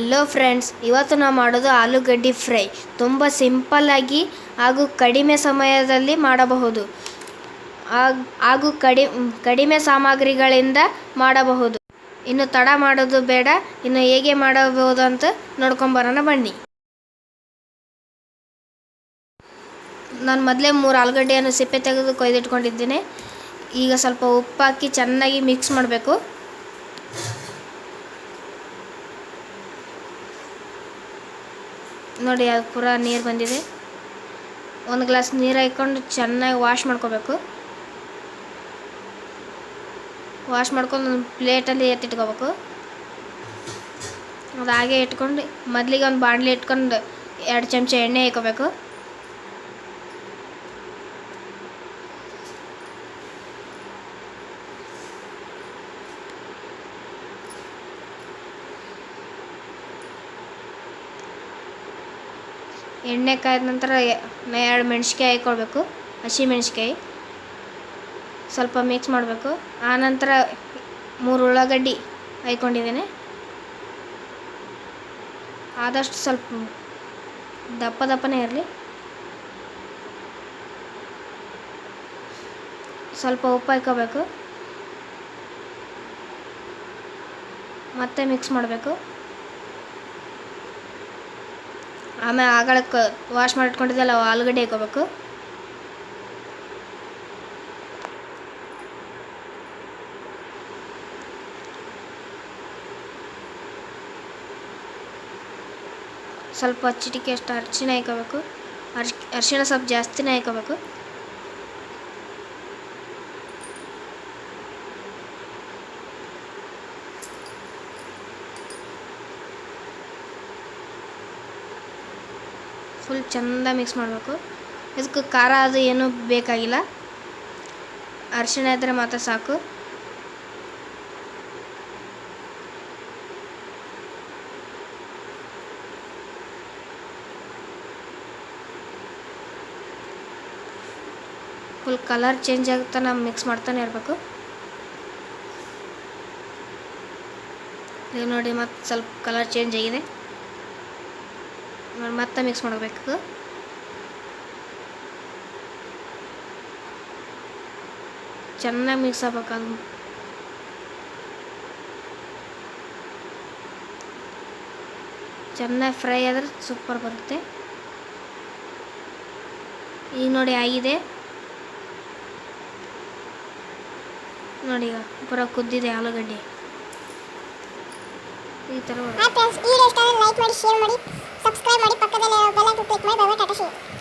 Hello friends, ಇವತ್ತು ನಾವು ಮಾಡೋದು ಆಲೂಗಡ್ಡೆ ಫ್ರೈ. ತುಂಬ ಸಿಂಪಲ್ಲಾಗಿ ಹಾಗೂ ಕಡಿಮೆ ಸಮಯದಲ್ಲಿ ಮಾಡಬಹುದು ಹಾಗೂ ಕಡಿಮೆ ಸಾಮಗ್ರಿಗಳಿಂದ ಮಾಡಬಹುದು. ಇನ್ನು ತಡ ಮಾಡೋದು ಬೇಡ. ಇನ್ನು ಹೇಗೆ ಮಾಡಬಹುದು ಅಂತ ನೋಡ್ಕೊಂಬರೋಣ ಬನ್ನಿ. ನಾನು ಮೊದಲೇ 3 ಆಲೂಗಡ್ಡೆಯನ್ನು ಸಿಪ್ಪೆ ತೆಗೆದು ಕೊಯ್ದಿಟ್ಕೊಂಡಿದ್ದೀನಿ. ಈಗ ಸ್ವಲ್ಪ ಉಪ್ಪು ಹಾಕಿ ಚೆನ್ನಾಗಿ ಮಿಕ್ಸ್ ಮಾಡಬೇಕು. ನೋಡಿ, ಅದು ಪೂರ ನೀರು ಬಂದಿದೆ. ಒಂದು ಗ್ಲಾಸ್ ನೀರು ಹಾಕ್ಕೊಂಡು ಚೆನ್ನಾಗಿ ವಾಶ್ ಮಾಡ್ಕೋಬೇಕು. ವಾಶ್ ಮಾಡ್ಕೊಂಡು ಒಂದು ಪ್ಲೇಟಲ್ಲಿ ಎತ್ತಿಟ್ಕೋಬೇಕು. ಅದು ಹಾಗೆ ಇಟ್ಕೊಂಡು ಮೊದಲಿಗೆ ಒಂದು ಬಾಣಲಿ ಇಟ್ಕೊಂಡು 2 ಚಮಚ ಎಣ್ಣೆ ಹಾಕೋಬೇಕು. ಎಣ್ಣೆ ಕಾಯ್ದ ನಂತರ 2 ಮೆಣಸಿನ್ಕಾಯಿ ಹಾಕ್ಕೊಳ್ಬೇಕು. ಹಸಿ ಮೆಣಸಿನ್ಕಾಯಿ ಸ್ವಲ್ಪ ಮಿಕ್ಸ್ ಮಾಡಬೇಕು. ಆನಂತರ 3 ಉಳ್ಳಾಗಡ್ಡಿ ಹಾಕ್ಕೊಂಡಿದ್ದೀನಿ. ಆದಷ್ಟು ಸ್ವಲ್ಪ ದಪ್ಪನೇ ಇರಲಿ. ಸ್ವಲ್ಪ ಉಪ್ಪು ಹಾಕ್ಕೋಬೇಕು. ಮತ್ತೆ ಮಿಕ್ಸ್ ಮಾಡಬೇಕು. ಆಮೇಲೆ ಆಗಳಕ್ಕೆ ವಾಶ್ ಮಾಡಿಟ್ಕೊಂಡಿದ್ದೆಲ್ಲ ಆಲೂಗಡ್ಡೆ ಹಾಕ್ಕೋಬೇಕು. ಸ್ವಲ್ಪ ಚಿಟಿಕೆ ಅಷ್ಟು ಅರಿಶಿಣ ಹಾಕ್ಕೋಬೇಕು. ಅರಿಶಿಣ ಸ್ವಲ್ಪ ಜಾಸ್ತಿನೇ ಹಾಕ್ಕೋಬೇಕು. ಫುಲ್ ಚೆಂದ ಮಿಕ್ಸ್ ಮಾಡಬೇಕು. ಇದಕ್ಕೆ ಖಾರ ಅದು ಏನೂ ಬೇಕಾಗಿಲ್ಲ. ಅರಿಶಿಣ ಇದ್ದರೆ ಮಾತ್ರ ಸಾಕು. ಫುಲ್ ಕಲರ್ ಚೇಂಜ್ ಆಗುತ್ತಾನೆ ಮಿಕ್ಸ್ ಮಾಡ್ತಾನೆ ಇರಬೇಕು. ಈಗ ನೋಡಿ, ಮತ್ತೆ ಸ್ವಲ್ಪ ಕಲರ್ ಚೇಂಜ್ ಆಗಿದೆ. ಮತ್ತೆ ಮಿಕ್ಸ್ ಮಾಡಬೇಕು. ಚೆನ್ನಾಗಿ ಮಿಕ್ಸ್ ಆಗ್ಬೇಕು. ಅದು ಚೆನ್ನಾಗಿ ಫ್ರೈ ಆದರೆ ಸೂಪರ್ ಬರುತ್ತೆ. ಈಗ ನೋಡಿ ಆಗಿದೆ. ನೋಡಿ, ಈಗ ಪೂರ ಕುದ್ದಿದೆ ಆಲೂಗಡ್ಡೆ. ಈ ಥರ ಫ್ರೆಂಡ್ಸ್, ಈ ವಿಡಿಯೋ ಇಷ್ಟ ಆದರೆ ಲೈಕ್ ಮಾಡಿ, ಶೇರ್ ಮಾಡಿ, ಸಬ್ಸ್ಕ್ರೈಬ್ ಮಾಡಿ, ಪಕ್ಕದಲ್ಲಿ ಬೆಲ್ ಐಕಾನ್ ಕ್ಲಿಕ್ ಮಾಡಿ. ಬಾಯ್ ಬಾಯ್, ಟಾಟಾ.